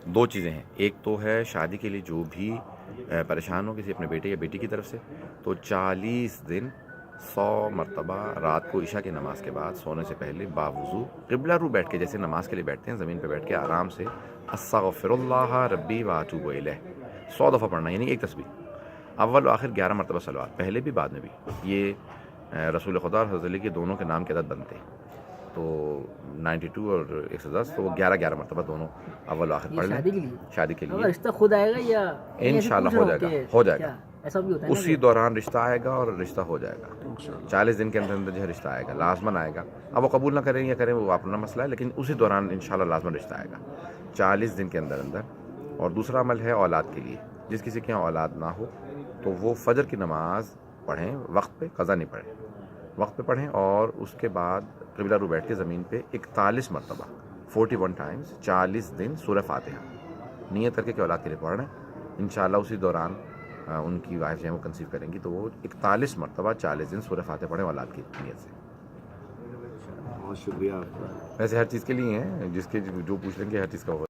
دو چیزیں ہیں. ایک تو ہے شادی کے لیے جو بھی پریشان ہو کسی اپنے بیٹے یا بیٹی کی طرف سے، تو 40 دن 100 مرتبہ رات کو عشاء کی نماز کے بعد سونے سے پہلے باوضو قبلہ رو بیٹھ کے، جیسے نماز کے لیے بیٹھتے ہیں زمین پہ بیٹھ کے آرام سے، استغفر اللہ ربی واتوب الیہ 100 دفعہ پڑھنا، یعنی ایک تسبیح. اول و آخر 11 مرتبہ صلوات، پہلے بھی بعد میں بھی. یہ رسول خدا اور حضرت علی کے دونوں کے نام کے عدد بنتے ہیں، تو 92 اور 110، تو وہ 11 مرتبہ دونوں اول و آخر پڑھ لیں. شادی کے لیے شادی کے اگر لیے رشتہ خود آئے گا یا انشاءاللہ ہو جائے گا، ہو جائے گا. ایسا بھی ہوتا ہے اسی دوران رشتہ آئے گا اور رشتہ ہو جائے گا. 40 دن کے اندر اندر جو ہے رشتہ آئے گا، لازماً آئے گا. اب وہ قبول نہ کریں یا کریں وہ اپنا مسئلہ ہے، لیکن اسی دوران انشاءاللہ لازماً رشتہ آئے گا 40 دن کے اندر اندر. اور دوسرا عمل ہے اولاد کے لیے. جس کسی کے یہاں اولاد نہ ہو تو وہ فجر کی نماز پڑھیں وقت پہ، قضا نہیں پڑھیں، وقت پہ پڑھیں، اور اس کے بعد قبلہ رو بیٹھ کے زمین پہ 41 مرتبہ 41 ٹائمز 40 دن سورہ فاتحہ نیت کر کے کہ اولاد کے لیے پڑھ رہے ہیں. انشاءاللہ اسی دوران ان کی وائف جو ہے وہ کنسیو کریں گی، تو وہ 41 مرتبہ 40 دن سورہ فاتحہ پڑھیں اولاد کی نیت سے. بہت شکریہ آپ کا. ویسے ہر چیز کے لیے ہیں، جس کے جو پوچھ لیں گے ہر چیز کا